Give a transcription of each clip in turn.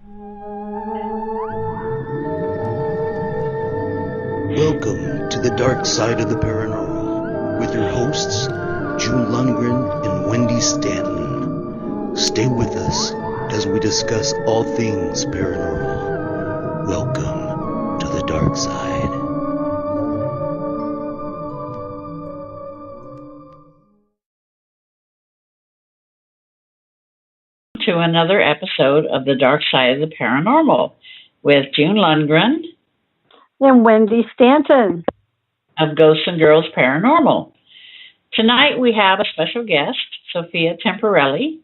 Welcome to the dark side of the paranormal with your hosts, June Lundgren and Wendy Stanton. Stay with us as we discuss all things paranormal. Welcome to the dark side. To another episode of the dark side of the paranormal with June Lundgren and Wendy Stanton of Ghosts and Girls Paranormal. Tonight we have a special guest, Sophia Temperilli.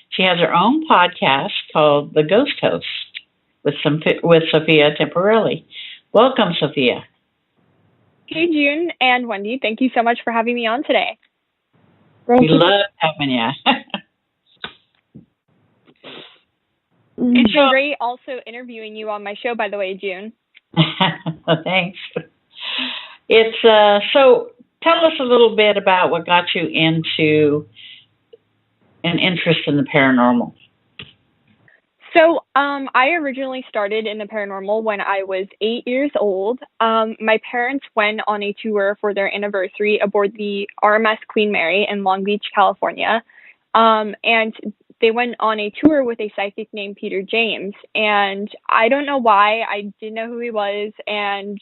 She has her own podcast called The Ghost Host with Sophia Temperilli. Welcome, Sophia. Hey, June and Wendy. Thank you so much for having me on today. We love having you. It's been great also interviewing you on my show, by the way, June. Thanks. It's so tell us a little bit about what got you into an interest in the paranormal. So I originally started in the paranormal when I was 8 years old. My parents went on a tour for their anniversary aboard the RMS Queen Mary in Long Beach, California. And they went on a tour with a psychic named Peter James. And I don't know why, I didn't know who he was. And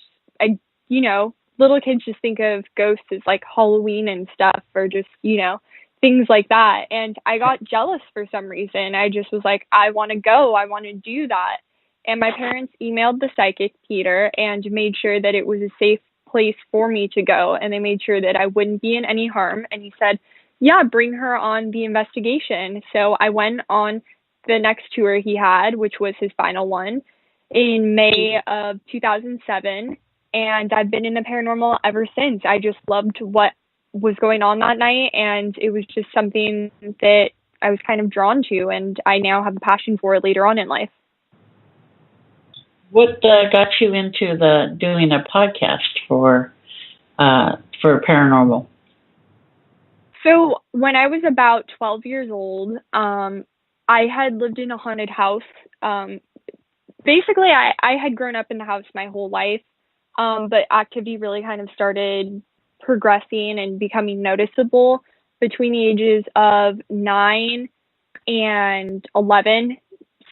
little kids just think of ghosts as like Halloween and stuff, or just, things like that. And I got jealous for some reason. I just was like, I want to go. I want to do that. And my parents emailed the psychic Peter and made sure that it was a safe place for me to go. And they made sure that I wouldn't be in any harm. And he said, yeah, bring her on the investigation. So I went on the next tour he had, which was his final one, in May of 2007. And I've been in the paranormal ever since. I just loved what was going on that night. And it was just something that I was kind of drawn to. And I now have a passion for it later on in life. What got you into doing a podcast for paranormal? So when I was about 12 years old, I had lived in a haunted house. Basically, I had grown up in the house my whole life, but activity really kind of started progressing and becoming noticeable between the ages of 9 and 11,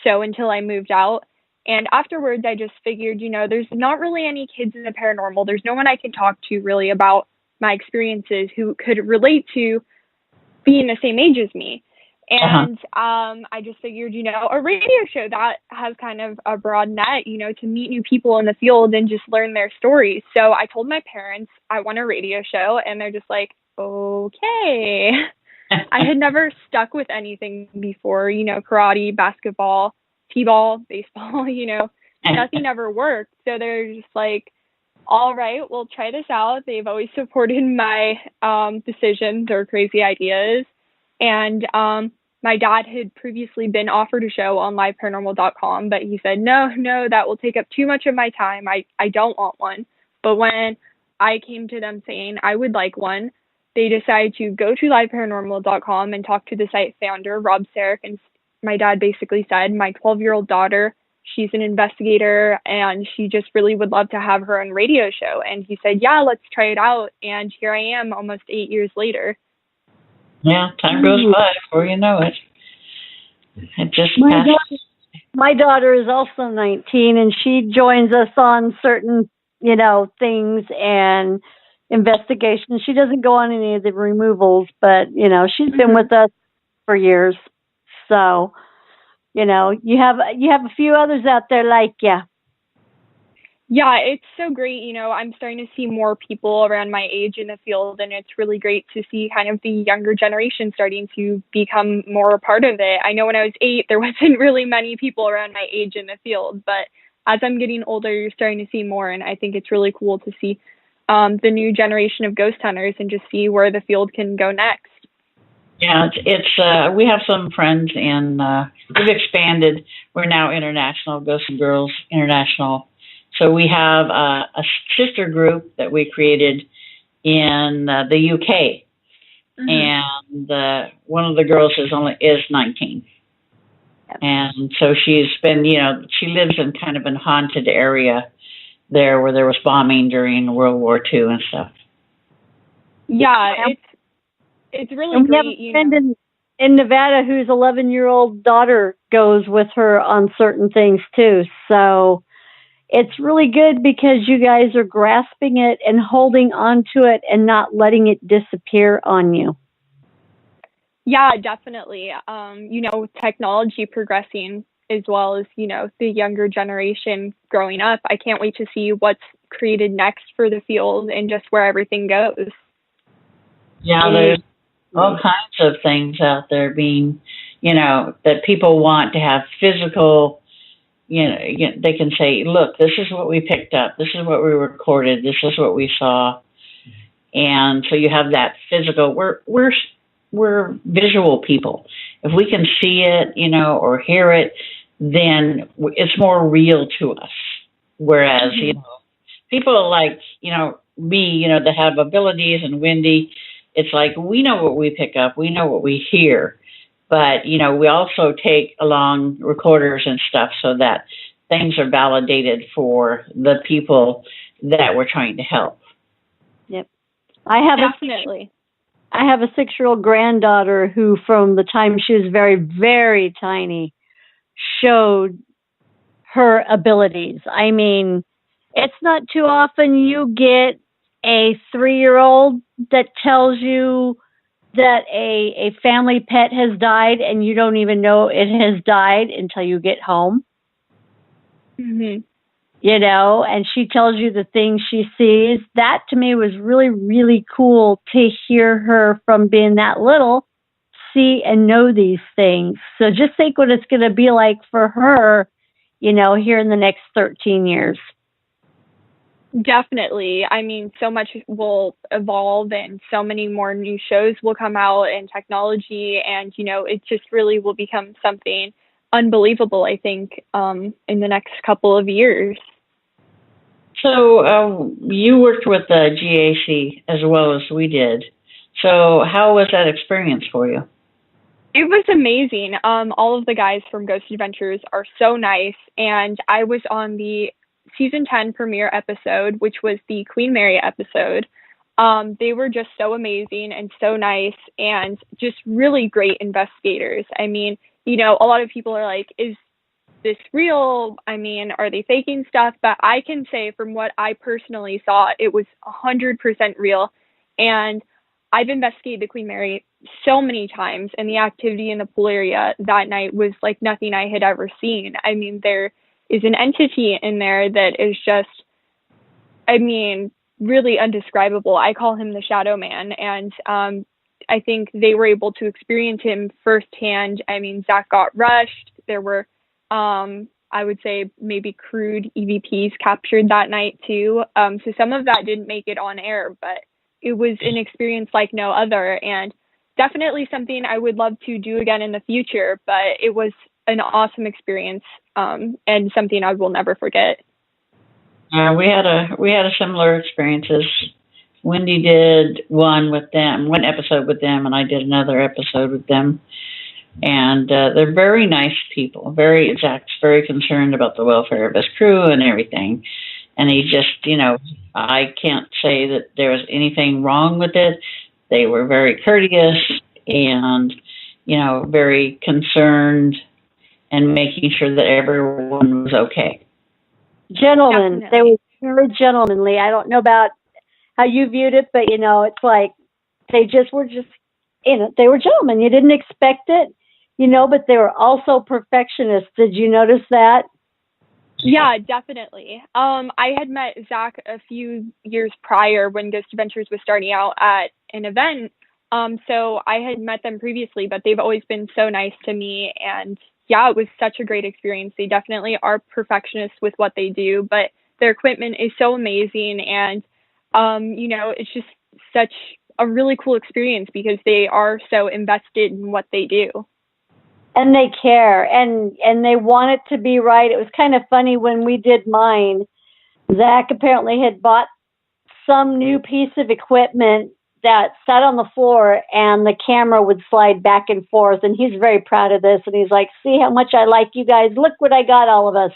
so until I moved out. And afterwards, I just figured, there's not really any kids in the paranormal. There's no one I can talk to really about my experiences who could relate to being the same age as me. And I just figured, a radio show that has kind of a broad net, to meet new people in the field and just learn their stories. So I told my parents I want a radio show, and they're just like, okay. I had never stuck with anything before, karate, basketball, t-ball, baseball, nothing ever worked. So they're just like, all right, we'll try this out. They've always supported my decisions or crazy ideas. And my dad had previously been offered a show on liveparanormal.com, but he said, no, that will take up too much of my time. I don't want one. But when I came to them saying I would like one, they decided to go to liveparanormal.com and talk to the site founder, Rob Sarek. And my dad basically said, my 12-year-old daughter, she's an investigator, and she just really would love to have her own radio show. And he said, yeah, let's try it out. And here I am almost 8 years later. Yeah, time goes by before you know it. It just passed. My daughter is also 19, and she joins us on certain, things and investigations. She doesn't go on any of the removals, but, she's been with us for years. So, you have a few others out there like you. Yeah, it's so great. I'm starting to see more people around my age in the field, and it's really great to see kind of the younger generation starting to become more a part of it. I know when I was 8, there wasn't really many people around my age in the field, but as I'm getting older, you're starting to see more, and I think it's really cool to see the new generation of ghost hunters and just see where the field can go next. Yeah, it's we have some friends we've expanded. We're now international, Ghosts and Girls International. So we have a sister group that we created in the UK, and one of the girls is 19. And so she's been, she lives in kind of a haunted area there where there was bombing during World War II and stuff. Yeah, it's really and we great. have a friend in Nevada whose 11-year-old daughter goes with her on certain things too. So it's really good because you guys are grasping it and holding on to it and not letting it disappear on you. Yeah, definitely. Technology progressing as well as, the younger generation growing up. I can't wait to see what's created next for the field and just where everything goes. Yeah, there's all kinds of things out there being, that people want to have physical, they can say, look, this is what we picked up. This is what we recorded. This is what we saw. And so you have that physical, we're visual people. If we can see it, or hear it, then it's more real to us. Whereas, people like, me, that have abilities, and Wendy, it's like we know what we pick up, we know what we hear, but, we also take along recorders and stuff so that things are validated for the people that we're trying to help. Yep. I have a 6-year-old granddaughter who, from the time she was very, very tiny, showed her abilities. I mean, it's not too often you get a 3-year-old that tells you that a family pet has died and you don't even know it has died until you get home. Mm-hmm. And she tells you the things she sees. That to me was really, really cool to hear her from being that little see and know these things. So just think what it's going to be like for her, here in the next 13 years. Definitely. I mean, so much will evolve and so many more new shows will come out and technology, and, it just really will become something unbelievable, I think, in the next couple of years. So you worked with the GAC as well as we did. So how was that experience for you? It was amazing. All of the guys from Ghost Adventures are so nice, and I was on the season 10 premiere episode, which was the Queen Mary episode. They were just so amazing and so nice and just really great investigators. I mean, a lot of people are like, is this real? I mean, are they faking stuff? But I can say from what I personally saw, it was 100% real. And I've investigated the Queen Mary so many times, and the activity in the pool area that night was like nothing I had ever seen. I mean, there is an entity in there that is just, really undescribable. I call him the Shadow Man, and I think they were able to experience him firsthand. I mean, Zach got rushed. There were, I would say, maybe crude EVPs captured that night too. So some of that didn't make it on air, but it was an experience like no other, and definitely something I would love to do again in the future. But it was an awesome experience, and something I will never forget. We had a similar experiences. Wendy did one episode with them, and I did another episode with them. And they're very nice people. Zach's very concerned about the welfare of his crew and everything. And he just, I can't say that there was anything wrong with it. They were very courteous and, very concerned and making sure that everyone was okay. Gentlemen. They were very gentlemanly. I don't know about how you viewed it, but, it's like they were they were gentlemen. You didn't expect it, but they were also perfectionists. Did you notice that? Yeah, definitely. I had met Zach a few years prior when Ghost Adventures was starting out at an event. So I had met them previously, but they've always been so nice to me. And yeah, it was such a great experience. They definitely are perfectionists with what they do, but their equipment is so amazing. And, it's just such a really cool experience because they are so invested in what they do. And they care, and they want it to be right. It was kind of funny when we did mine. Zach apparently had bought some new piece of equipment that sat on the floor and the camera would slide back and forth. And he's very proud of this. And he's like, see how much I like you guys. Look what I got all of us.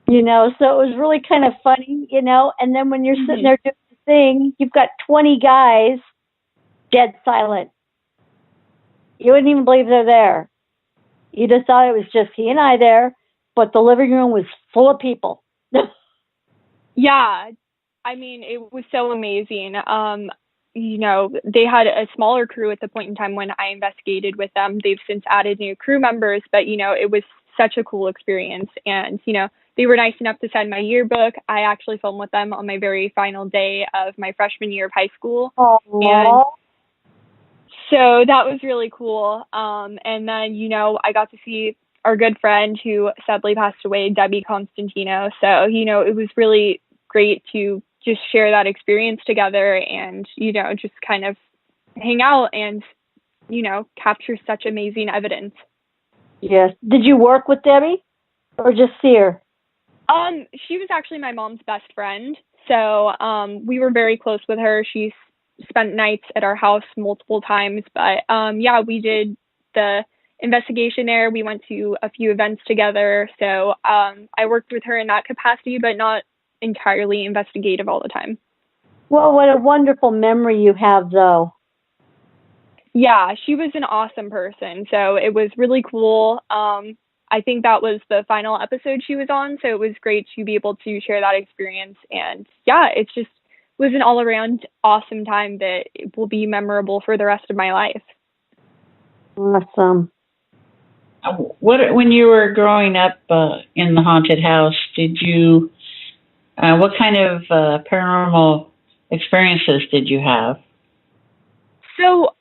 So it was really kind of funny, and then when you're sitting there doing the thing, you've got 20 guys dead silent. You wouldn't even believe they're there. You just thought it was just he and I there, but the living room was full of people. Yeah, I mean, it was so amazing. They had a smaller crew at the point in time when I investigated with them. They've since added new crew members, but, it was such a cool experience. And, they were nice enough to send my yearbook. I actually filmed with them on my very final day of my freshman year of high school. Aww. And so that was really cool. And then, I got to see our good friend who sadly passed away, Debbie Constantino. So, it was really great to just share that experience together and, just kind of hang out and, capture such amazing evidence. Yes. Did you work with Debbie or just see her? She was actually my mom's best friend. So, we were very close with her. She's spent nights at our house multiple times, but, we did the investigation there. We went to a few events together. So, I worked with her in that capacity, but not entirely investigative all the time. Well, what a wonderful memory you have, though. Yeah, she was an awesome person. So it was really cool. I think that was the final episode she was on. So it was great to be able to share that experience. And yeah, it just was an all around awesome time that will be memorable for the rest of my life. Awesome. When you were growing up in the haunted house, did you, what kind of paranormal experiences did you have? So,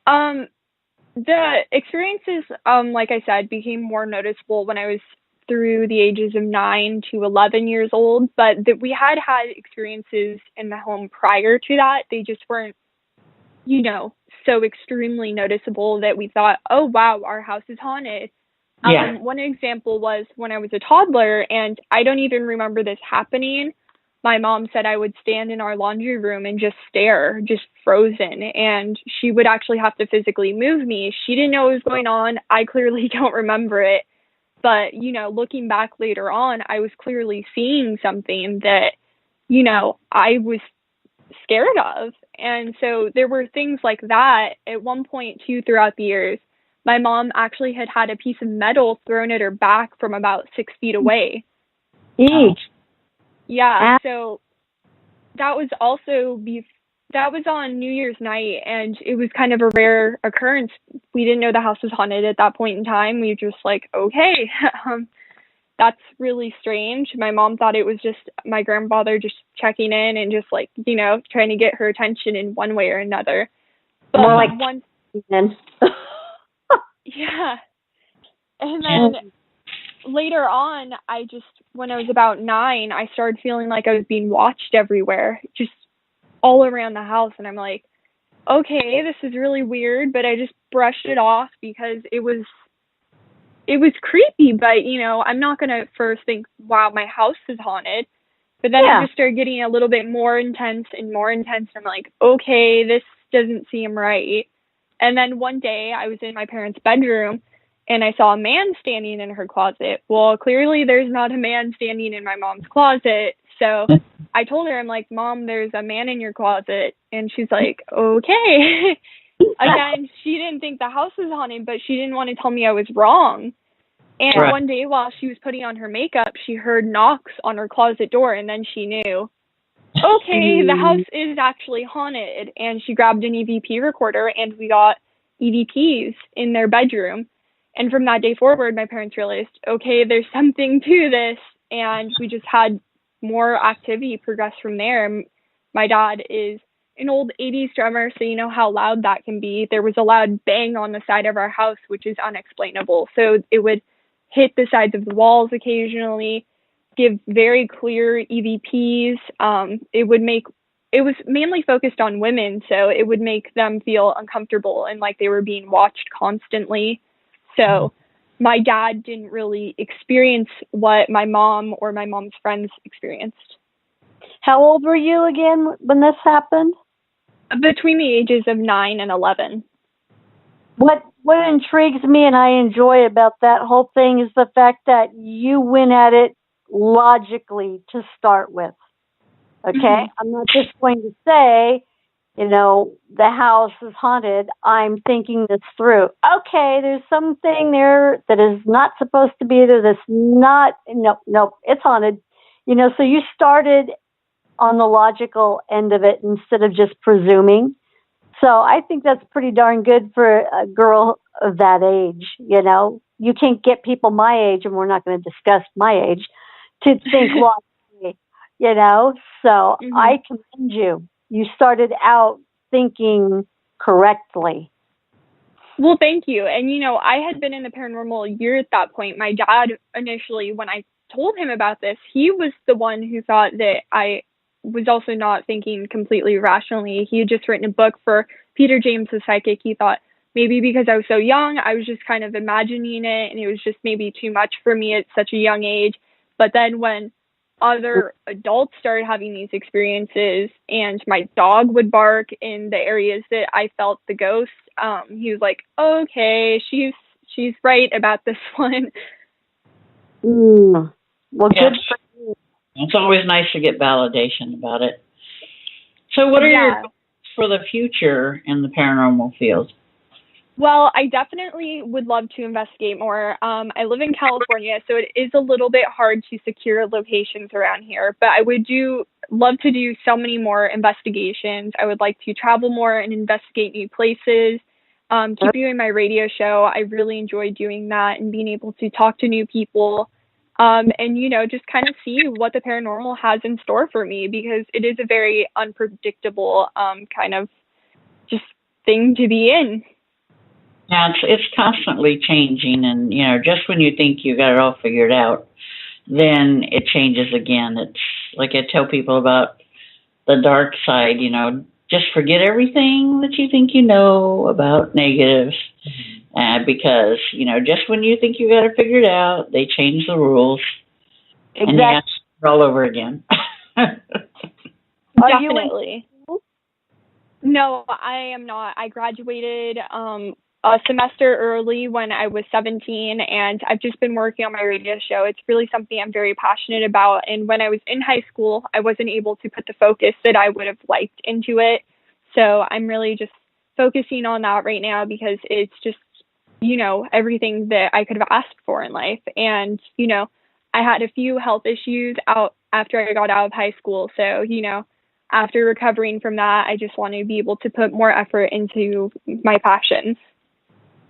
the experiences, like I said, became more noticeable when I was through the ages of 9 to 11 years old, but that we had experiences in the home prior to that. They just weren't, so extremely noticeable that we thought, oh, wow, our house is haunted. Yeah. One example was when I was a toddler, and I don't even remember this happening. My mom said I would stand in our laundry room and just stare, just frozen. And she would actually have to physically move me. She didn't know what was going on. I clearly don't remember it. But, looking back later on, I was clearly seeing something that, I was scared of. And so there were things like that. At one point, too, throughout the years, my mom actually had a piece of metal thrown at her back from about 6 feet away. Eek. Yeah, so that was on New Year's night, and it was kind of a rare occurrence. We didn't know the house was haunted at that point in time. We were just like, okay, that's really strange. My mom thought it was just my grandfather just checking in and just like, trying to get her attention in one way or another. But more like once, yeah, and then later on, when I was about 9, I started feeling like I was being watched everywhere, just all around the house. And I'm like, okay, this is really weird, but I just brushed it off because it was creepy, but I'm not going to first think, wow, my house is haunted. But then I just started getting a little bit more intense and more intense. And I'm like, okay, this doesn't seem right. And then one day I was in my parents' bedroom and I saw a man standing in her closet. Well, clearly there's not a man standing in my mom's closet. So I told her, I'm like, Mom, there's a man in your closet. And she's like, okay. Again, she didn't think the house was haunted, but she didn't want to tell me I was wrong. And one day while she was putting on her makeup, she heard knocks on her closet door, and then she knew, okay, the house is actually haunted. And she grabbed an EVP recorder, and we got EVPs in their bedroom. And from that day forward, my parents realized, okay, there's something to this. And we just had more activity progress from there. My dad is an old 80s drummer, so you know how loud that can be. There was a loud bang on the side of our house, which is unexplainable. So it would hit the sides of the walls occasionally, give very clear EVPs. It was mainly focused on women, so it would make them feel uncomfortable and like they were being watched constantly. So my dad didn't really experience what my mom or my mom's friends experienced. How old were you again when this happened? Between the ages of 9 and 11. What intrigues me and I enjoy about that whole thing is the fact that you went at it logically to start with. Okay? Mhm. I'm not just going to say, the house is haunted. I'm thinking this through. Okay, there's something there that is not supposed to be there. That's not, nope, it's haunted. So you started on the logical end of it instead of just presuming. So I think that's pretty darn good for a girl of that age. You can't get people my age, and we're not going to discuss my age, to think logically. So I commend you. You started out thinking correctly. Well, thank you. And, I had been in the paranormal a year at that point. My dad, initially, when I told him about this, he was the one who thought that I was also not thinking completely rationally. He had just written a book for Peter James the Psychic. He thought maybe because I was so young, I was just kind of imagining it, and it was just maybe too much for me at such a young age. But then when other adults started having these experiences and my dog would bark in the areas that I felt the ghost, he was like, okay, she's right about this one. Well, Yeah. good for you. It's always nice to get validation about it. So what are your goals for the future in the paranormal field? Well, I definitely would love to investigate more. I live in California, so it is a little bit hard to secure locations around here, but I would love to do so many more investigations. I would like to travel more and investigate new places. Keep doing my radio show. I really enjoy doing that and being able to talk to new people. And, just kind of see what the paranormal has in store for me, because it is a very unpredictable kind of just thing to be in. Yeah, it's constantly changing, and just when you think you got it all figured out, then it changes again. It's like I tell people about the dark side. Just forget everything that you think you know about negatives, because just when you think you got it figured out, they change the rules, and you have to start all over again. Definitely. No, I am not. I graduated a semester early when I was 17, and I've just been working on my radio show. It's really something I'm very passionate about. And when I was in high school, I wasn't able to put the focus that I would have liked into it. So I'm really just focusing on that right now, because it's just, everything that I could have asked for in life. And, I had a few health issues after I got out of high school. So, after recovering from that, I just want to be able to put more effort into my passions.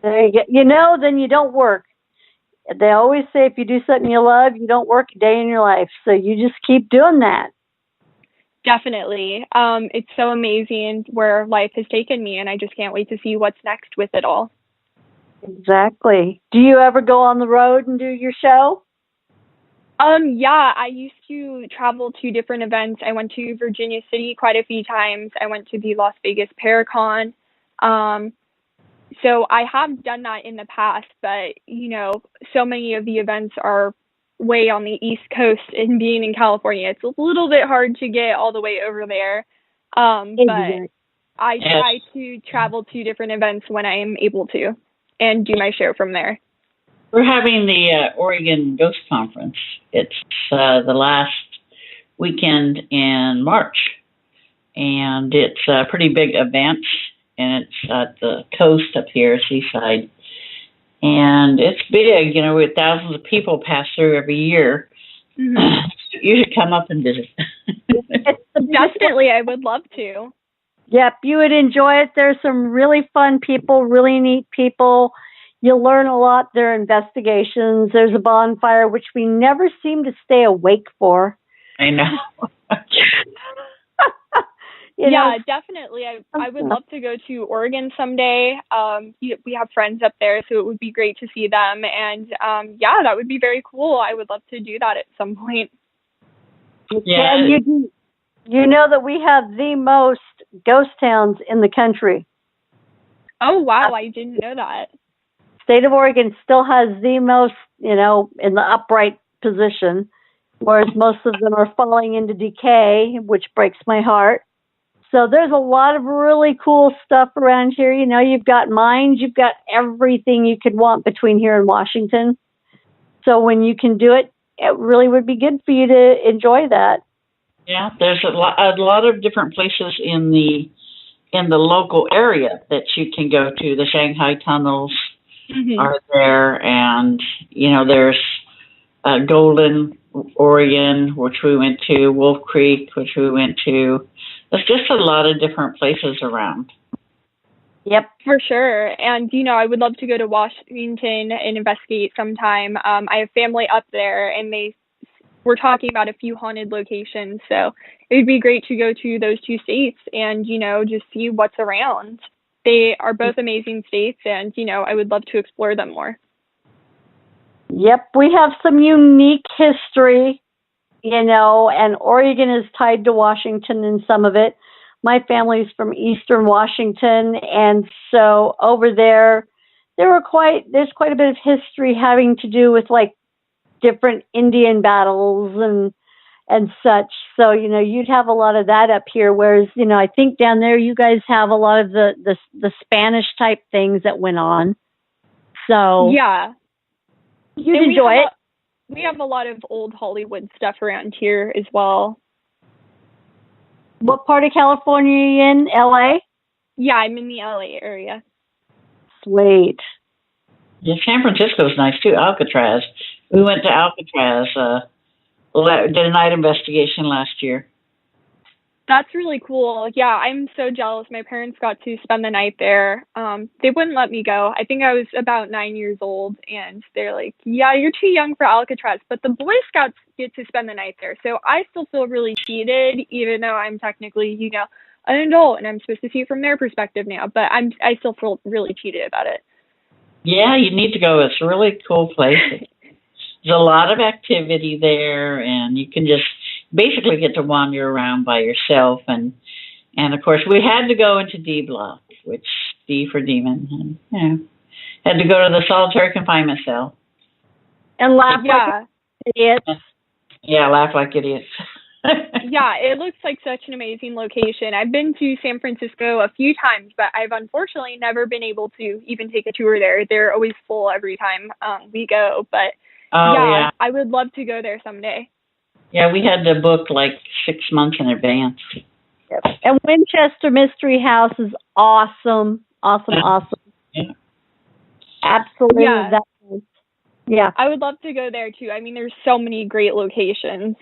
There you go. Then you don't work. They always say if you do something you love, you don't work a day in your life. So you just keep doing that. Definitely. It's so amazing where life has taken me, and I just can't wait to see what's next with it all. Exactly. Do you ever go on the road and do your show? Yeah, I used to travel to different events. I went to Virginia City quite a few times. I went to the Las Vegas Paracon. So I have done that in the past, but, so many of the events are way on the East Coast, and being in California, it's a little bit hard to get all the way over there. But I try to travel to different events when I am able to and do my show from there. We're having the Oregon Ghost Conference. It's the last weekend in March, and it's a pretty big event, and it's at the coast up here, seaside, and it's big. With thousands of people pass through every year. Mm-hmm. You should come up and visit. Definitely, I would love to. Yep, you would enjoy it. There's some really fun people, really neat people. You'll learn a lot. There are investigations. There's a bonfire, which we never seem to stay awake for. I know. Yeah, definitely. I would love to go to Oregon someday. We have friends up there, so it would be great to see them. And that would be very cool. I would love to do that at some point. Yeah, and you know that we have the most ghost towns in the country. Oh, wow. I didn't know that. State of Oregon still has the most, in the upright position, whereas most of them are falling into decay, which breaks my heart. So there's a lot of really cool stuff around here. You know, you've got mines, you've got everything you could want between here and Washington. So when you can do it, it really would be good for you to enjoy that. Yeah, there's a lot of different places in the local area that you can go to. The Shanghai tunnels are there, and there's Golden, Oregon, which we went to, Wolf Creek, which we went to. There's just a lot of different places around. Yep, for sure. And, I would love to go to Washington and investigate sometime. I have family up there, and they were talking about a few haunted locations. So it would be great to go to those two states and, just see what's around. They are both amazing states, and, I would love to explore them more. Yep, we have some unique history, and Oregon is tied to Washington in some of it. My family's from Eastern Washington, and so over there, there's quite a bit of history having to do with like different Indian battles and such. So, you'd have a lot of that up here, whereas, I think down there you guys have a lot of the Spanish type things that went on. So yeah. You'd enjoy it. We have a lot of old Hollywood stuff around here as well. What part of California are you in? LA? Yeah, I'm in the LA area. Sweet. Yeah, San Francisco's nice too. Alcatraz. We went to Alcatraz, did a night investigation last year. That's really cool. Yeah, I'm so jealous. My parents got to spend the night there. They wouldn't let me go. I think I was about 9 years old, and they're like, yeah, you're too young for Alcatraz, but the Boy Scouts get to spend the night there. So I still feel really cheated, even though I'm technically, an adult, and I'm supposed to see it from their perspective now, but I still feel really cheated about it. Yeah, you need to go. It's a really cool place. There's a lot of activity there, and you can just basically get to wander around by yourself. And of course, we had to go into D Block, which D for demon. And, had to go to the solitary confinement cell. And laugh like idiots. Yeah, laugh like idiots. Yeah, it looks like such an amazing location. I've been to San Francisco a few times, but I've unfortunately never been able to even take a tour there. They're always full every time we go. But yeah, I would love to go there someday. Yeah, we had to book like 6 months in advance. Yep. And Winchester Mystery House is awesome. Awesome. Yeah. Absolutely. Yeah. I would love to go there too. I mean, there's so many great locations.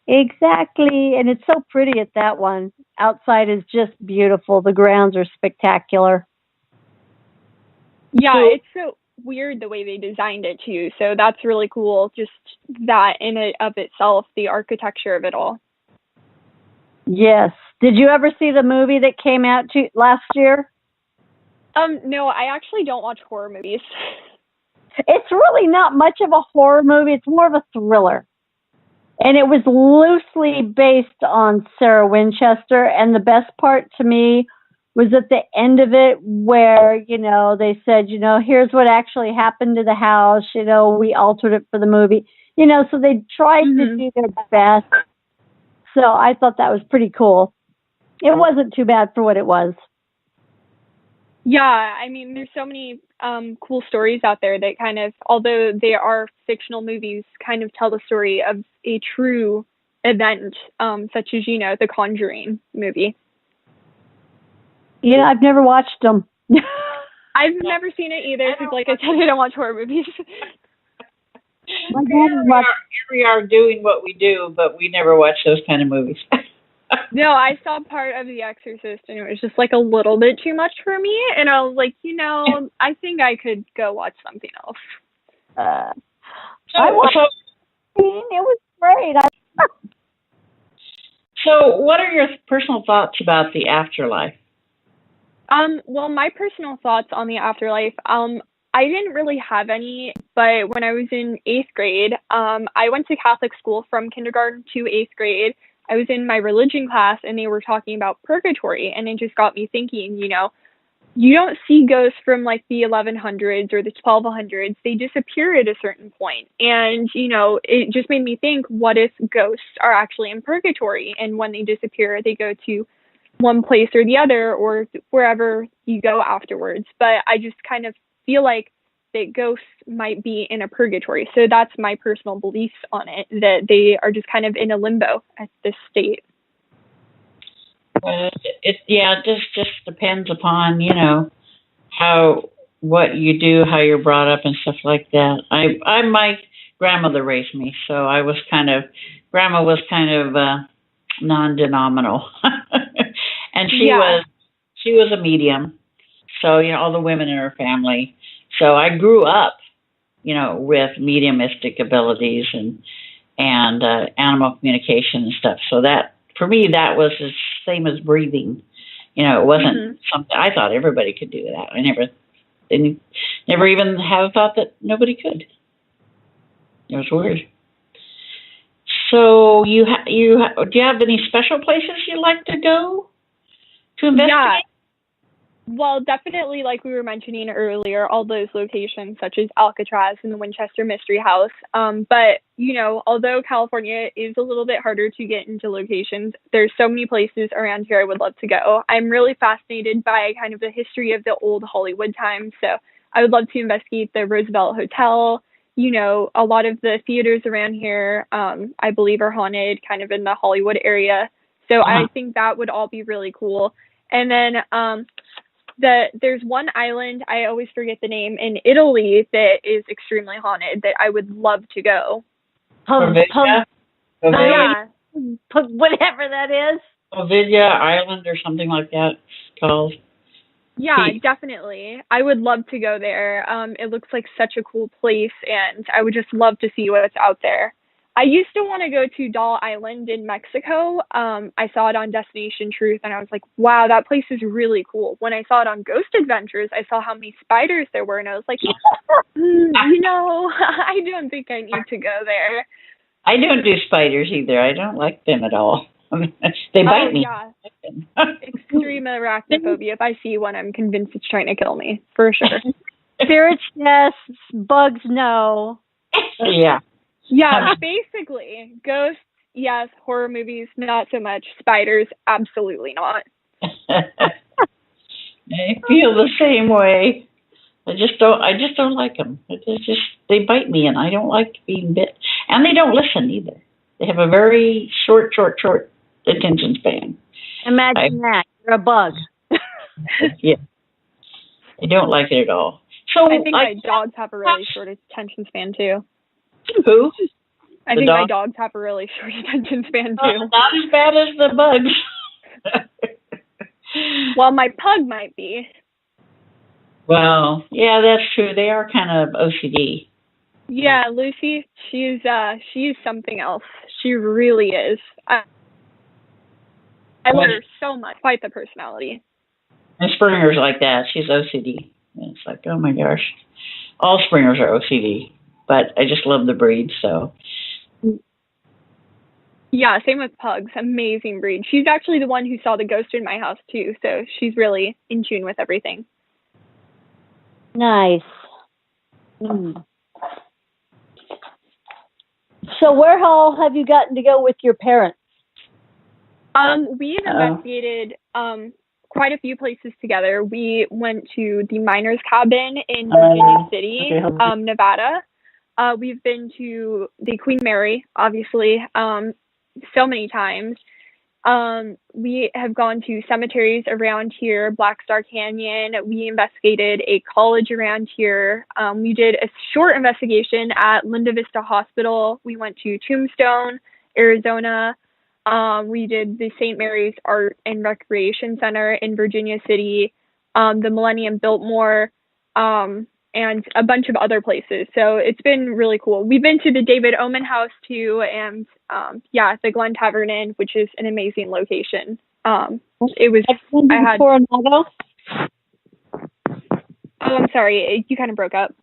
Exactly. And it's so pretty at that one. Outside is just beautiful. The grounds are spectacular. Yeah, it's so weird the way they designed it too. So that's really cool. Just that in and of itself, the architecture of it all. Yes. Did you ever see the movie that came out last year? No, I actually don't watch horror movies. It's really not much of a horror movie. It's more of a thriller. And it was loosely based on Sarah Winchester. And the best part to me was at the end of it where, they said, here's what actually happened to the house. We altered it for the movie. So they tried to do their best. So I thought that was pretty cool. It wasn't too bad for what it was. Yeah, I mean, there's so many cool stories out there that kind of, although they are fictional movies, kind of tell the story of a true event, such as, the Conjuring movie. I've never watched them. I've never seen it either, because like I said, I don't watch horror movies. Here we are doing what we do, but we never watch those kind of movies. No, I saw part of The Exorcist, and it was just like a little bit too much for me. And I was like, I think I could go watch something else. I watched it. It was great. So what are your personal thoughts about the afterlife? Well, my personal thoughts on the afterlife, I didn't really have any, but when I was in 8th grade, I went to Catholic school from kindergarten to 8th grade. I was in my religion class, and they were talking about purgatory, and it just got me thinking, you don't see ghosts from like the 1100s or the 1200s. They disappear at a certain point. And, you know, it just made me think, what if ghosts are actually in purgatory? And when they disappear, they go to one place or the other or wherever you go afterwards. But I just kind of feel like that ghosts might be in a purgatory. So that's my personal beliefs on it, that they are just kind of in a limbo at this state. It just depends upon, you know, what you do, how you're brought up and stuff like that. My grandmother raised me, so grandma was kind of non-denominational. And she was a medium. So, you know, all the women in her family. So I grew up, you know, with mediumistic abilities and animal communication and stuff. So that, for me, that was the same as breathing. You know, it wasn't something, I thought everybody could do that. I never even have thought that nobody could. It was weird. So do you have any special places you like to go to investigate? Yeah. Well, definitely, like we were mentioning earlier, all those locations such as Alcatraz and the Winchester Mystery House. But, you know, although California is a little bit harder to get into locations, there's so many places around here I would love to go. I'm really fascinated by kind of the history of the old Hollywood times. So I would love to investigate the Roosevelt Hotel. You know, a lot of the theaters around here, I believe, are haunted kind of in the Hollywood area. So I think that would all be really cool. And then there's one island, I always forget the name, in Italy that is extremely haunted that I would love to go. Whatever that is. Ovidia Island or something like that it's called. Yeah, definitely. I would love to go there. It looks like such a cool place, and I would just love to see what's out there. I used to want to go to Doll Island in Mexico. I saw it on Destination Truth, and I was like, wow, that place is really cool. When I saw it on Ghost Adventures, I saw how many spiders there were, and I was like, you know, I don't think I need to go there. I don't do spiders either. I don't like them at all. They bite me. Yeah. Extreme arachnophobia. If I see one, I'm convinced it's trying to kill me, for sure. Spirits, yes. Bugs, no. Yeah. Yeah, basically. Ghosts, yes. Horror movies, not so much. Spiders, absolutely not. I feel the same way. I just don't like them. They bite me, and I don't like being bit. And they don't listen either. They have a very short attention span. Imagine that. You're a bug. Yeah. I don't like it at all. So I think my dogs have a really short attention span too. Who? I think my dogs have a really short attention span too. Not as bad as the bugs. Well, my pug might be. Well, yeah, that's true. They are kind of OCD. Yeah, Lucy, she's something else. She really is. I love her so much. Quite the personality. And Springer's like that. She's OCD. And it's like, oh my gosh. All Springers are OCD. But I just love the breed, so. Yeah, same with pugs. Amazing breed. She's actually the one who saw the ghost in my house, too. So she's really in tune with everything. Nice. So where all have you gotten to go with your parents? We have investigated quite a few places together. We went to the miners' cabin in Virginia City, Nevada. We've been to the Queen Mary, obviously, so many times. We have gone to cemeteries around here, Black Star Canyon. We investigated a college around here. We did a short investigation at Linda Vista Hospital. We went to Tombstone, Arizona. We did the St. Mary's Art and Recreation Center in Virginia City, the Millennium Biltmore, and a bunch of other places. So it's been really cool. We've been to the David Oman House too, and the Glen Tavern Inn, which is an amazing location. It was. I had. Coronado? Oh, I'm sorry, you kind of broke up.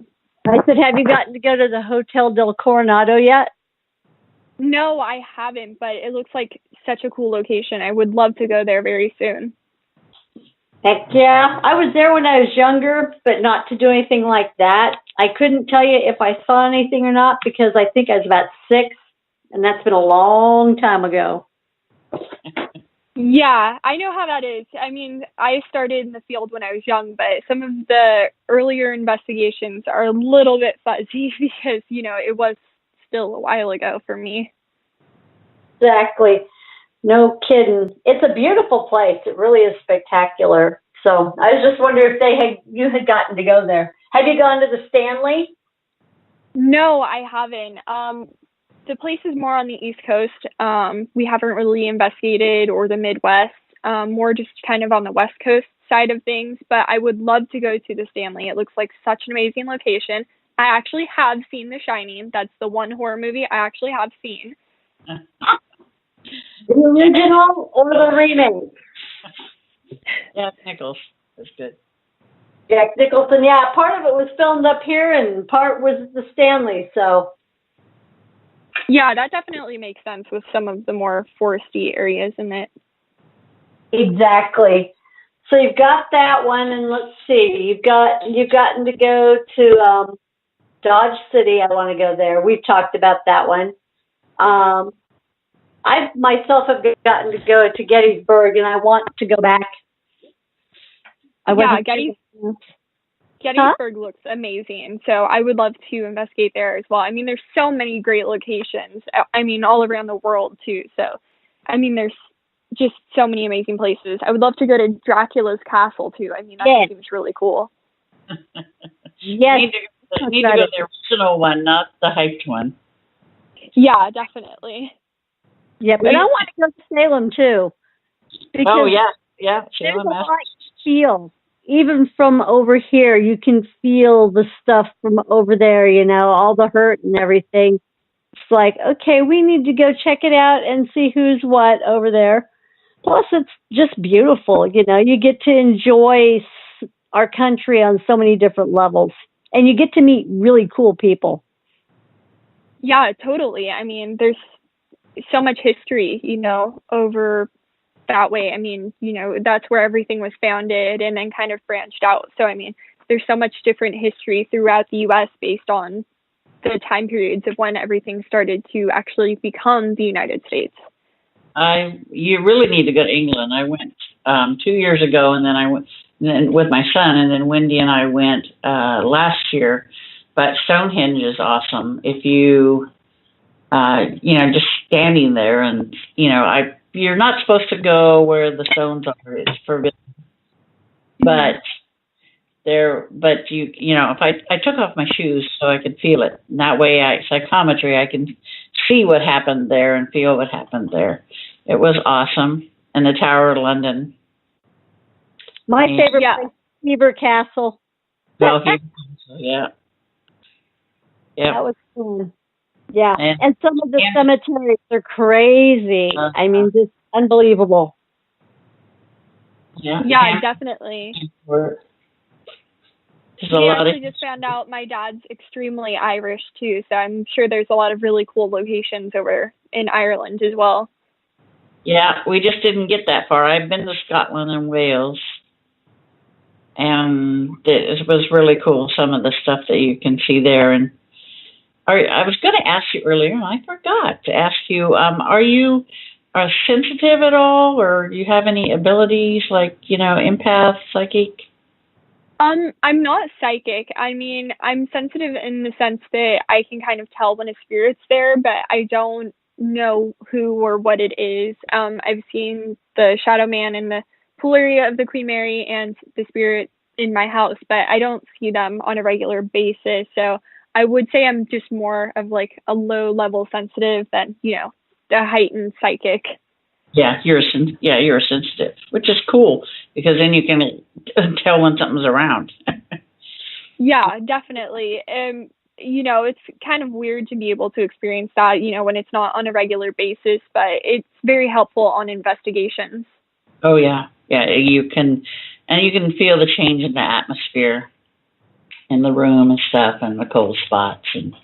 I said, have you gotten to go to the Hotel del Coronado yet? No, I haven't, but it looks like such a cool location. I would love to go there very soon. Heck yeah. I was there when I was younger, but not to do anything like that. I couldn't tell you if I saw anything or not because I think I was about 6, and that's been a long time ago. Yeah, I know how that is. I mean, I started in the field when I was young, but some of the earlier investigations are a little bit fuzzy because, it was still a while ago for me. Exactly. No kidding. It's a beautiful place. It really is spectacular. So I was just wondering if you had gotten to go there. Have you gone to the Stanley? No, I haven't. The place is more on the East Coast. We haven't really investigated, or the Midwest, more just kind of on the West Coast side of things. But I would love to go to the Stanley. It looks like such an amazing location. I actually have seen The Shining. That's the one horror movie I actually have seen. The original or the remake? Jack Nichols is good. Jack Nicholson, yeah. Part of it was filmed up here and part was at the Stanley, so. Yeah, that definitely makes sense with some of the more foresty areas in it. Exactly. So you've got that one, and let's see, you've gotten to go to Dodge City. I want to go there. We've talked about that one. I myself have gotten to go to Gettysburg, and I want to go back. Gettysburg looks amazing, so I would love to investigate there as well. I mean, there's so many great locations. I mean, all around the world too. So, I mean, there's just so many amazing places. I would love to go to Dracula's castle too. I mean, that seems really cool. Yes. You need to go to the original one, not the hyped one. Yeah, definitely. Yeah, but I want to go to Salem too. Oh yeah, Salem. There's a lot to feel. Even from over here, you can feel the stuff from over there. All the hurt and everything. It's like, okay, we need to go check it out and see who's what over there. Plus, it's just beautiful. You get to enjoy our country on so many different levels, and you get to meet really cool people. Yeah, totally. I mean, there's so much history, over that way. I mean, that's where everything was founded and then kind of branched out. So, I mean, there's so much different history throughout the U.S. based on the time periods of when everything started to actually become the United States. You really need to go to England. I went 2 years ago, and then I went with my son, and then Wendy and I went last year. But Stonehenge is awesome. If you, just standing there, and you're not supposed to go where the stones are. It's forbidden. But if I took off my shoes so I could feel it. And that way, psychometry, I can see what happened there and feel what happened there. It was awesome. And the Tower of London. My favorite place, Hever Castle. Well, yeah. That was fun. Yeah, and some of the cemeteries are crazy. I mean, just unbelievable. Yeah, definitely. We actually just found out my dad's extremely Irish too, so I'm sure there's a lot of really cool locations over in Ireland as well. Yeah, we just didn't get that far. I've been to Scotland and Wales, and it was really cool, some of the stuff that you can see there. And I was going to ask you earlier, and I forgot to ask you, are you sensitive at all, or do you have any abilities like, empath, psychic? I'm not psychic. I mean, I'm sensitive in the sense that I can kind of tell when a spirit's there, but I don't know who or what it is. I've seen the shadow man in the pool area of the Queen Mary and the spirit in my house, but I don't see them on a regular basis. So I would say I'm just more of like a low level sensitive than, the heightened psychic. Yeah, you're sensitive, which is cool because then you can tell when something's around. Yeah, definitely. It's kind of weird to be able to experience that, when it's not on a regular basis, but it's very helpful on investigations. Oh yeah. Yeah, you can feel the change in the atmosphere in the room and stuff, and the cold spots, and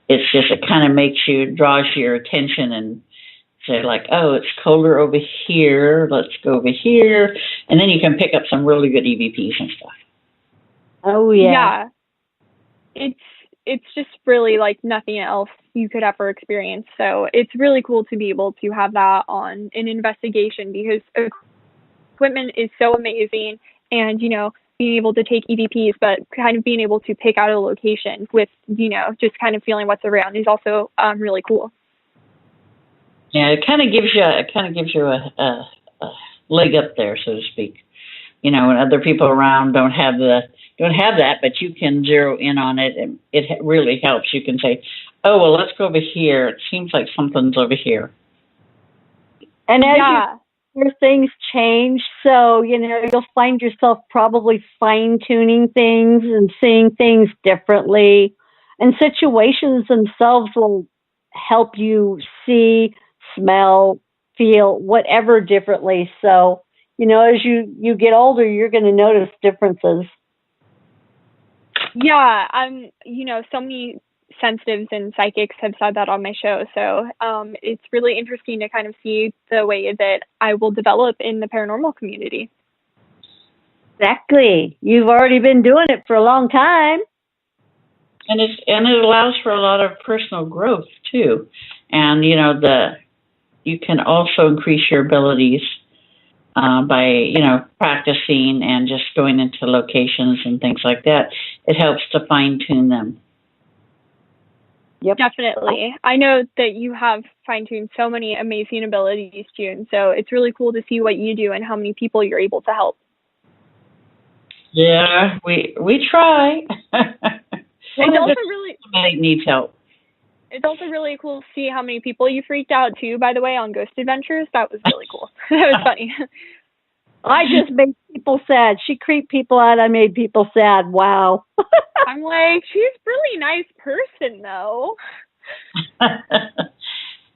it kind of draws your attention and say like, oh, it's colder over here. Let's go over here, and then you can pick up some really good EVPs and stuff. Oh yeah. Yeah. It's just really like nothing else you could ever experience. So it's really cool to be able to have that on an investigation, because equipment is so amazing, and being able to take EVPs, but kind of being able to pick out a location with just kind of feeling what's around is also really cool. Yeah, it kind of gives you a leg up there, so to speak. When other people around don't have that, but you can zero in on it, and it really helps. You can say, "Oh, well, let's go over here. It seems like something's over here." And as your things change, so you'll find yourself probably fine-tuning things and seeing things differently, and situations themselves will help you see, smell, feel, whatever differently. So as you get older, you're going to notice differences. Yeah, so many sensitives and psychics have said that on my show. So it's really interesting to kind of see the way that I will develop in the paranormal community. Exactly. You've already been doing it for a long time. And it allows for a lot of personal growth too. And you can also increase your abilities by practicing and just going into locations and things like that. It helps to fine tune them. Yep. Definitely. I know that you have fine-tuned so many amazing abilities, June, so it's really cool to see what you do and how many people you're able to help. Yeah, we try. It's also really somebody needs help. It's also really cool to see how many people you freaked out too, by the way, on Ghost Adventures. That was really cool. That was funny. I just made people sad. She creeped people out. I made people sad. Wow. I'm like, she's a really nice person, though.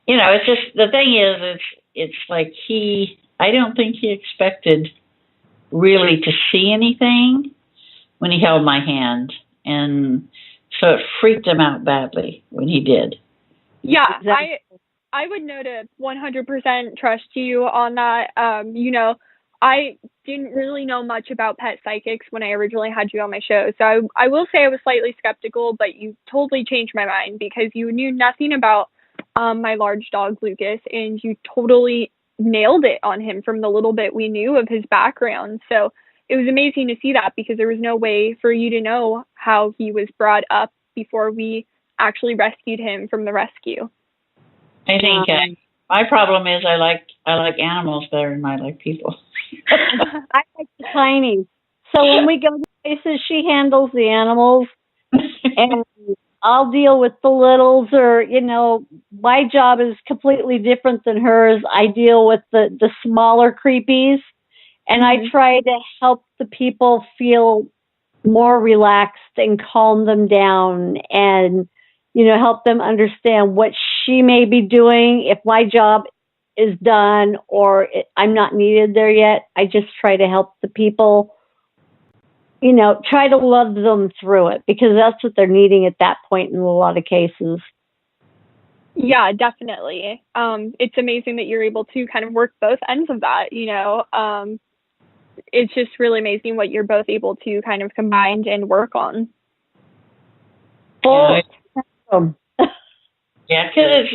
It's just, the thing is, it's like I don't think he expected really to see anything when he held my hand. And so it freaked him out badly when he did. Yeah, exactly. I would know to 100% trust you on that. I didn't really know much about pet psychics when I originally had you on my show. So I will say I was slightly skeptical, but you totally changed my mind, because you knew nothing about my large dog, Lucas, and you totally nailed it on him from the little bit we knew of his background. So it was amazing to see that, because there was no way for you to know how he was brought up before we actually rescued him from the rescue. I think my problem is I like animals better than I like people. I like the tiny. So when we go to places, she handles the animals, and I'll deal with the littles, or, my job is completely different than hers. I deal with the smaller creepies, and I try to help the people feel more relaxed and calm them down, and, help them understand what she may be doing. If my job is done or I'm not needed there yet, I just try to help the people, try to love them through it, because that's what they're needing at that point in a lot of cases. Yeah, definitely. It's amazing that you're able to kind of work both ends of that, it's just really amazing what you're both able to kind of combine and work on. Yeah, because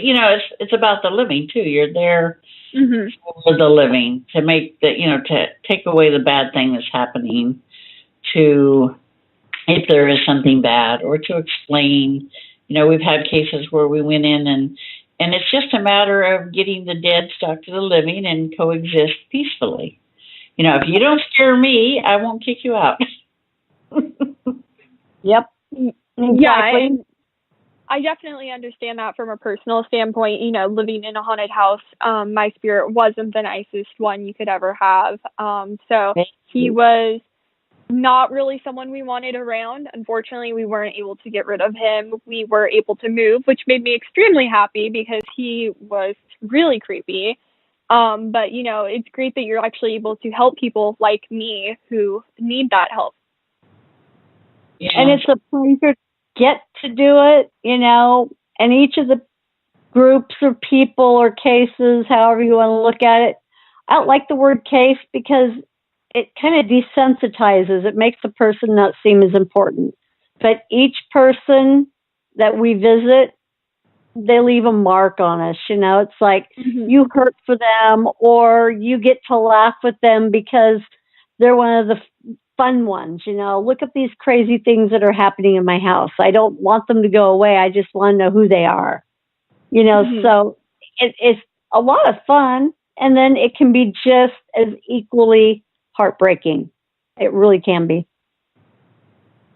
it's about the living too. You're there for the living, to make to take away the bad thing that's happening, to, if there is something bad, or to explain. We've had cases where we went in and it's just a matter of getting the dead stuck to the living and coexist peacefully. If you don't scare me, I won't kick you out. Yep. Exactly. Yeah, I definitely understand that from a personal standpoint. Living in a haunted house, my spirit wasn't the nicest one you could ever have. So he was not really someone we wanted around. Unfortunately, we weren't able to get rid of him. We were able to move, which made me extremely happy, because he was really creepy. But, it's great that you're actually able to help people like me who need that help. Yeah. And it's a pleasure to get to do it, and each of the groups or people or cases, however you want to look at it. I don't like the word case because it kind of desensitizes. It makes the person not seem as important. But each person that we visit, they leave a mark on us. It's like you hurt for them, or you get to laugh with them because they're one of the fun ones. Look at these crazy things that are happening in my house. I don't want them to go away. I just want to know who they are. So it's a lot of fun, and then it can be just as equally heartbreaking. It really can be.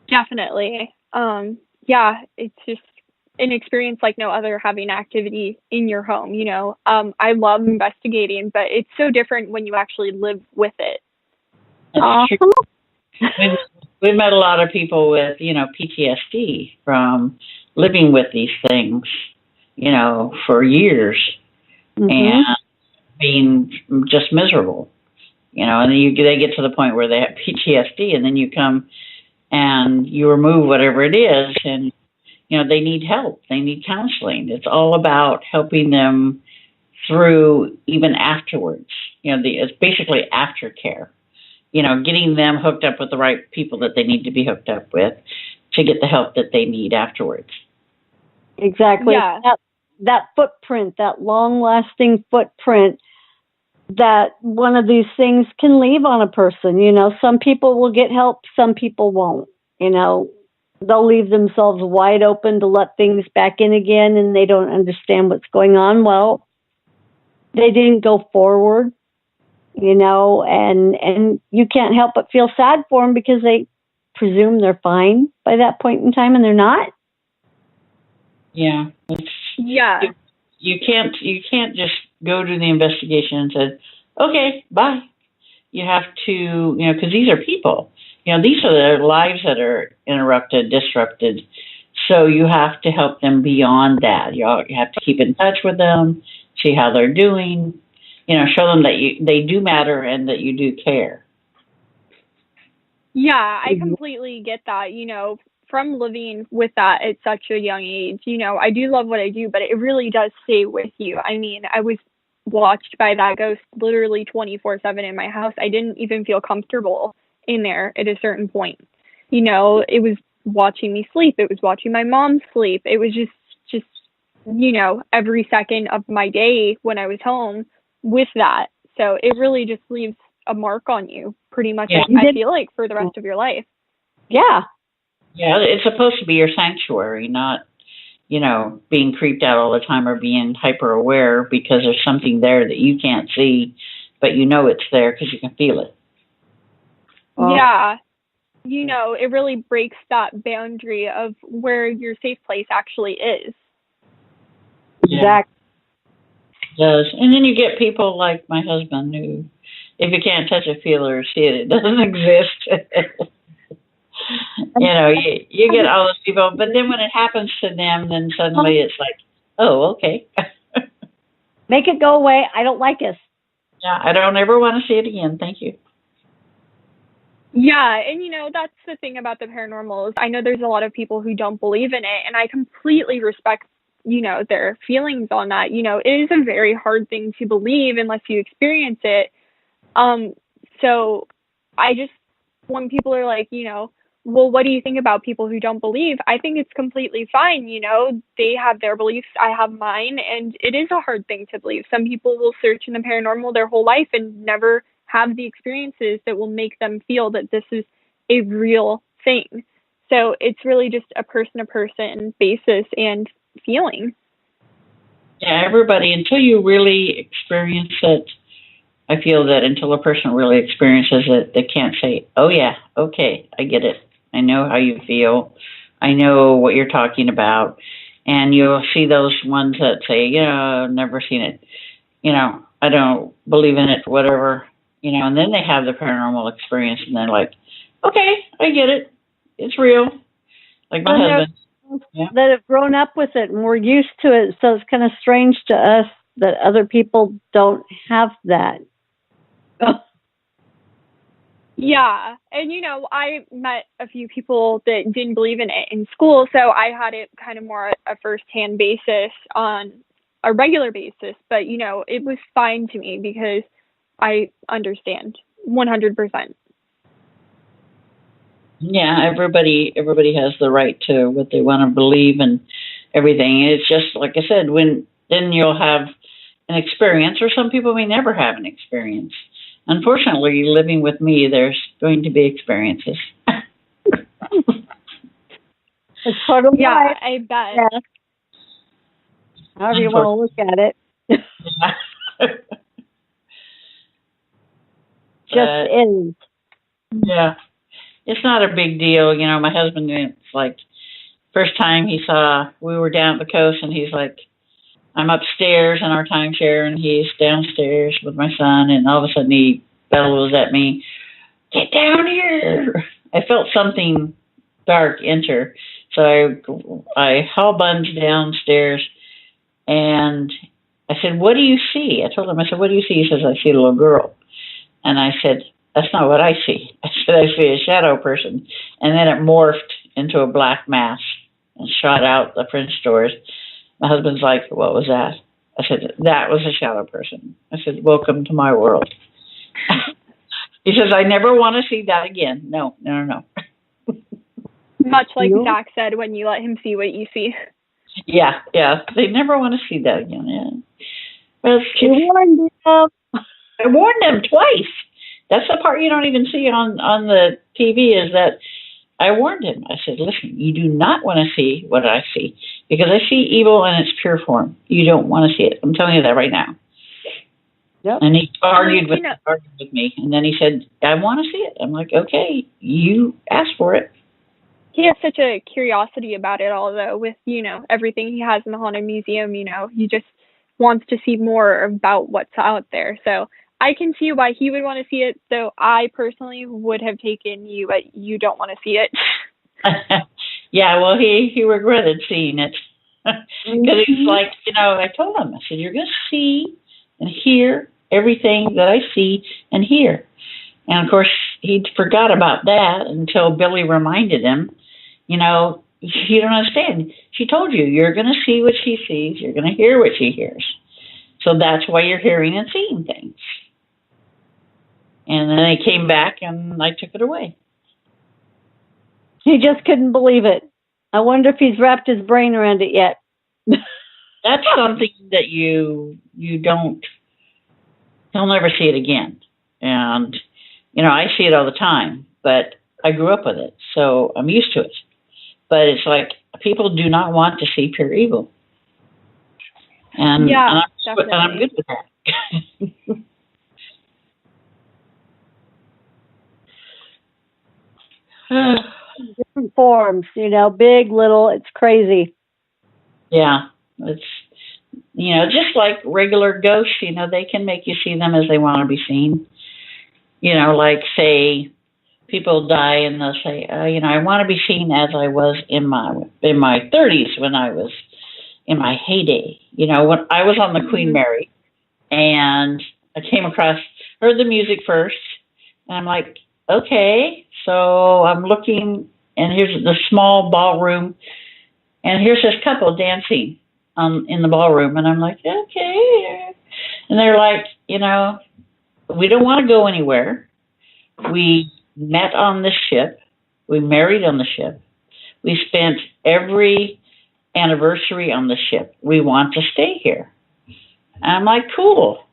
Definitely. Yeah, it's just an experience like no other, having activity in your home. I love investigating, but it's so different when you actually live with it. We've met a lot of people with, PTSD from living with these things, for years, and being just miserable, and then they get to the point where they have PTSD, and then you come and you remove whatever it is, and, they need help. They need counseling. It's all about helping them through even afterwards. It's basically aftercare. Getting them hooked up with the right people that they need to be hooked up with to get the help that they need afterwards. Exactly. Yeah. That footprint, that long-lasting footprint that one of these things can leave on a person. Some people will get help, some people won't. They'll leave themselves wide open to let things back in again, and they don't understand what's going on. Well, they didn't go forward. And you can't help but feel sad for them because they presume they're fine by that point in time, and they're not. Yeah. You can't just go to the investigation and say, okay, bye. You have to, because these are people. These are their lives that are interrupted, disrupted. So you have to help them beyond that. You have to keep in touch with them, see how they're doing. Show them that they do matter and that you do care. Yeah, I completely get that. From living with that at such a young age, I do love what I do, but it really does stay with you. I mean, I was watched by that ghost literally 24/7 in my house. I didn't even feel comfortable in there at a certain point. It was watching me sleep. It was watching my mom sleep. It was just every second of my day when I was home with that. So it really just leaves a mark on you pretty much, I feel like, for the rest of your life. Yeah. Yeah, it's supposed to be your sanctuary, not, being creeped out all the time or being hyper aware because there's something there that you can't see, but it's there because you can feel it. Yeah. It really breaks that boundary of where your safe place actually is. Exactly. It does. And then you get people like my husband who, if you can't touch it, feel or see it, it doesn't exist. You get all those people, but then when it happens to them, then suddenly it's like, oh, okay. Make it go away. I don't like it. Yeah, I don't ever want to see it again. Thank you. Yeah, and that's the thing about the paranormal is I know there's a lot of people who don't believe in it, and I completely respect, their feelings on that. It is a very hard thing to believe unless you experience it. So I just, when people are like, well, what do you think about people who don't believe? I think it's completely fine. They have their beliefs, I have mine, and it is a hard thing to believe. Some people will search in the paranormal their whole life and never have the experiences that will make them feel that this is a real thing. So it's really just a person-to-person basis and feeling. Yeah, everybody, until you really experience it, I feel that until a person really experiences it, they can't say, oh yeah, okay, I get it. I know how you feel. I know what you're talking about. And you'll see those ones that say, I've never seen it. I don't believe in it, whatever. And then they have the paranormal experience and they're like, okay, I get it. It's real. Like my husband. That have grown up with it and we're used to it. So it's kind of strange to us that other people don't have that. Yeah. And, I met a few people that didn't believe in it in school. So I had it kind of more a first-hand basis on, a regular basis, but it was fine to me because I understand 100%. Yeah, everybody has the right to what they want to believe and everything. It's just like I said, then you'll have an experience, or some people may never have an experience. Unfortunately, living with me, there's going to be experiences. It's part of life. I bet. Yeah. However you want to look at it. Just is. Yeah. It's not a big deal. My husband, it's like, first time we were down at the coast, and he's like, I'm upstairs in our timeshare, and he's downstairs with my son, and all of a sudden he bellows at me, get down here. I felt something dark enter. So I hell-bunged downstairs, and I said, what do you see? I told him, I said, what do you see? He says, I see a little girl. And I said, that's not what I see. I said, I see a shadow person. And then it morphed into a black mass and shot out the French doors. My husband's like, what was that? I said, that was a shadow person. I said, welcome to my world. He says, I never want to see that again. No. Much like Zach said when you let him see what you see. Yeah. They never want to see that again. Yeah. Well, I warned them twice. That's the part you don't even see on the TV, is that I warned him. I said, listen, you do not want to see what I see, because I see evil in its pure form. You don't want to see it. I'm telling you that right now. Yep. And he argued with me. And then he said, I want to see it. I'm like, okay, you asked for it. He has such a curiosity about it all, though, with, everything he has in the Haunted Museum. He just wants to see more about what's out there. So I can see why he would want to see it, though I personally would have taken you, but you don't want to see it. Yeah, well, he regretted seeing it. Because he's like, I told him, I said, you're going to see and hear everything that I see and hear. And, of course, he forgot about that until Billy reminded him, you don't understand. She told you, you're going to see what she sees, you're going to hear what she hears. So that's why you're hearing and seeing things. And then they came back, and I took it away. He just couldn't believe it. I wonder if he's wrapped his brain around it yet. That's something that you don't, he'll never see it again. And, I see it all the time, but I grew up with it, so I'm used to it. But it's like, people do not want to see pure evil. And, yeah, and I'm good with that. Different forms, big, little, it's crazy. Yeah, it's, just like regular ghosts, they can make you see them as they want to be seen. Like, say, people die and they'll say, I want to be seen as I was in my 30s, when I was in my heyday. When I was on the Queen Mary, and I heard the music first, and I'm like, okay, so I'm looking, and here's the small ballroom, and here's this couple dancing in the ballroom, and I'm like, okay. And they're like, we don't want to go anywhere. We met on the ship. We married on the ship. We spent every anniversary on the ship. We want to stay here. And I'm like, cool.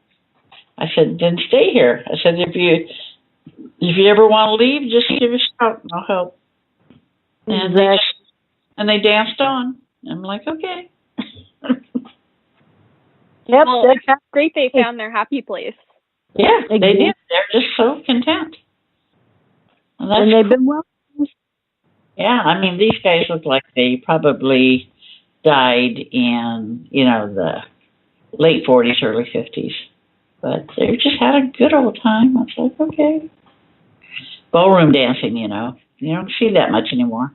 I said, then stay here. I said, if you ever want to leave, just give us a shout and I'll help. And they danced on. I'm like, okay. Yep, well, it's great they found their happy place. Yeah, they did. They're just so content. And they've been well. Yeah, I mean, these guys look like they probably died in, the late 40s, early 50s. But they just had a good old time. I was like, okay. Ballroom dancing, you don't see that much anymore.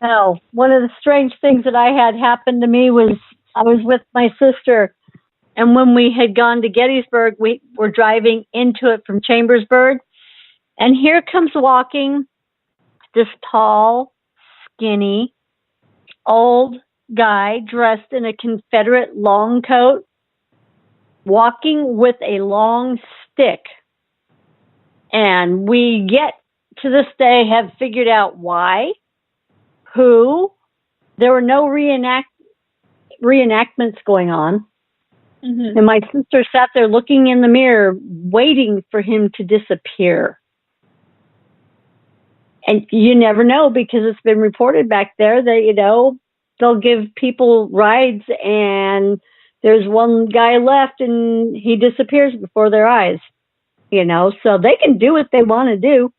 No, one of the strange things that I had happen to me was I was with my sister, and when we had gone to Gettysburg, we were driving into it from Chambersburg, and here comes walking this tall, skinny, old guy dressed in a Confederate long coat walking with a long stick. And we get to this day have figured out why, who. There were no reenactments going on. Mm-hmm. And my sister sat there looking in the mirror, waiting for him to disappear. And you never know, because it's been reported back there that, you know, they'll give people rides and there's one guy left and he disappears before their eyes. You know, so they can do what they want to do.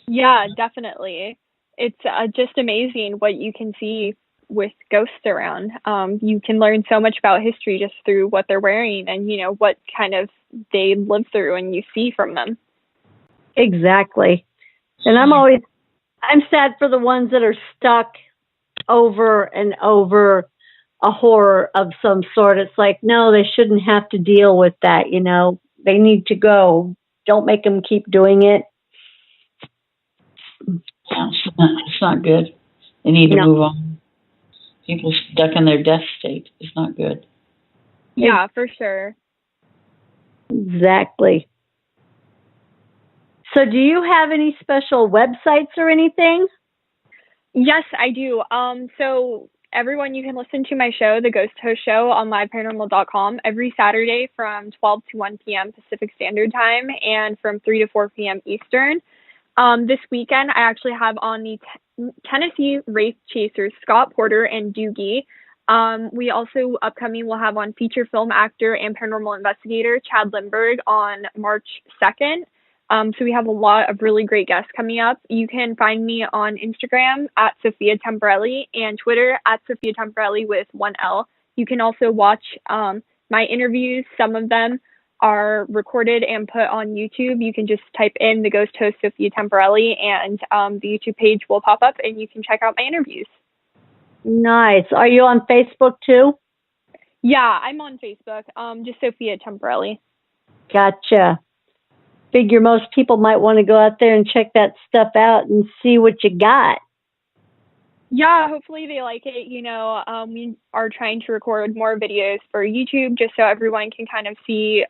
Yeah, definitely. It's just amazing what you can see with ghosts around. You can learn so much about history just through what they're wearing and, you know, what kind of they live through and you see from them. Exactly. And I'm sad for the ones that are stuck over and over a horror of some sort. It's like, no, they shouldn't have to deal with that. You know, they need to go. Don't make them keep doing it. Yeah, it's not good. They need to move on. People stuck in their death state is not good. Yeah, for sure. Exactly. So do you have any special websites or anything? Yes, I do. So everyone, you can listen to my show, The Ghost Host Show, on liveparanormal.com every Saturday from 12 to 1 p.m. Pacific Standard Time and from 3 to 4 p.m. Eastern. This weekend, I actually have on the Tennessee Wraith Chasers, Scott Porter and Doogie. We also, upcoming, will have on feature film actor and paranormal investigator Chad Lindberg on March 2nd. So we have a lot of really great guests coming up. You can find me on Instagram at Sophia Temperilli and Twitter at Sophia Temperilli with 1 L. You can also watch my interviews. Some of them are recorded and put on YouTube. You can just type in the ghost host Sophia Temperilli and the YouTube page will pop up and you can check out my interviews. Nice. Are you on Facebook too? Yeah, I'm on Facebook. Just Sophia Temperilli. Gotcha. Figure most people might want to go out there and check that stuff out and see what you got. Yeah, hopefully they like it. You know, we are trying to record more videos for YouTube just so everyone can kind of see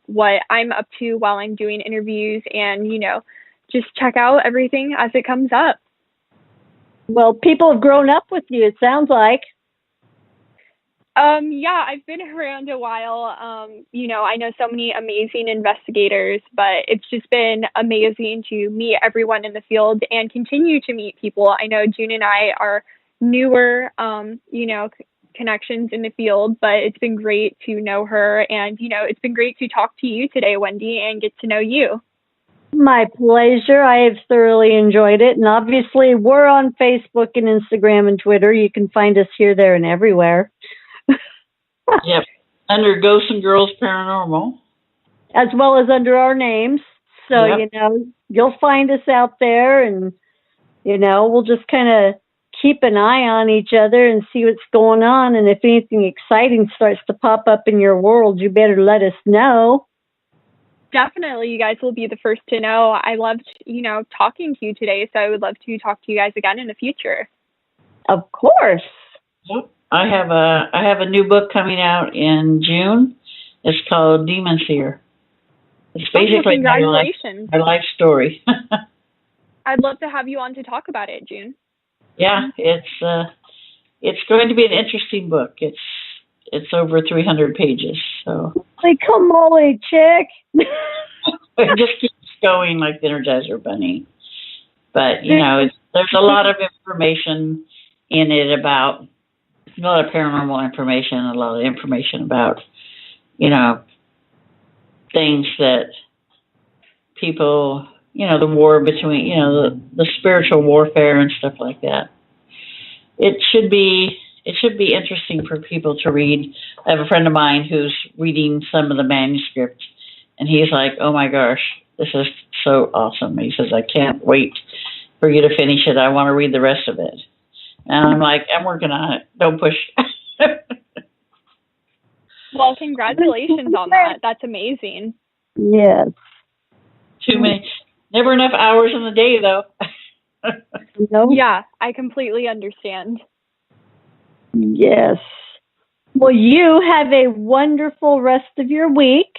what I'm up to while I'm doing interviews and, you know, just check out everything as it comes up. Well, people have grown up with you, it sounds like. Yeah, I've been around a while. You know, I know so many amazing investigators, but it's just been amazing to meet everyone in the field and continue to meet people. I know June and I are newer, you know, connections in the field, but it's been great to know her. And, you know, it's been great to talk to you today, Wendy, and get to know you. My pleasure. I have thoroughly enjoyed it. And obviously, we're on Facebook and Instagram and Twitter. You can find us here, there, and everywhere. Yep, under Ghosts and Girls Paranormal. As well as under our names. So, you know, you'll find us out there and, you know, we'll just kind of keep an eye on each other and see what's going on. And if anything exciting starts to pop up in your world, you better let us know. Definitely, you guys will be the first to know. I loved, you know, talking to you today, so I would love to talk to you guys again in the future. Of course. Yep. I have a new book coming out in June. It's called Demon Seer. It's basically my life story. I'd love to have you on to talk about it, June. Yeah, it's going to be an interesting book. It's over 300 pages. So like, come on, chick. It just keeps going like the Energizer Bunny. But you know, there's a lot of information in it about. A lot of paranormal information, a lot of information about, you know, things that people, you know, the war between, you know, the spiritual warfare and stuff like that. It should be interesting for people to read. I have a friend of mine who's reading some of the manuscript, and he's like, "Oh my gosh, this is so awesome." He says, "I can't wait for you to finish it. I want to read the rest of it." And I'm like, I'm working on it. Don't push. Well, congratulations on that. That's amazing. Yes. Too many. Never enough hours in the day, though. No. Yeah, I completely understand. Yes. Well, you have a wonderful rest of your week.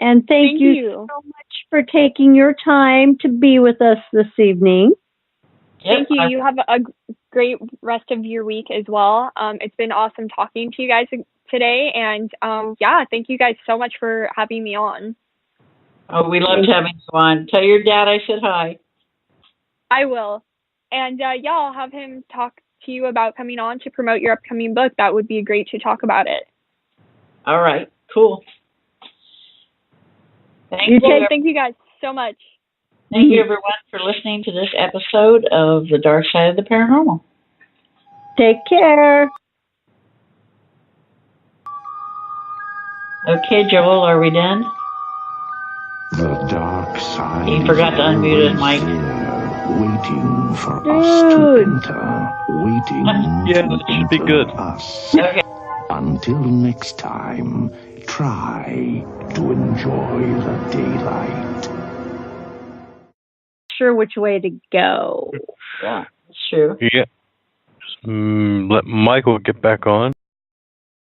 And thank you so much for taking your time to be with us this evening. Thank you. You have a great rest of your week as well. It's been awesome talking to you guys today. And thank you guys so much for having me on. Oh, we loved having you on. Tell your dad I said hi. I will. And I'll have him talk to you about coming on to promote your upcoming book. That would be great to talk about it. All right. Cool. Thank you guys so much. Thank you, everyone, for listening to this episode of The Dark Side of the Paranormal. Take care. Okay, Joel, are we done? The dark side. He forgot to unmute his mic. Waiting for us to enter. Waiting yeah, that should be good. Us. Okay. Until next time, try to enjoy the daylight. Sure which way to go. Yeah, that's true. Yeah. Let Michael get back on.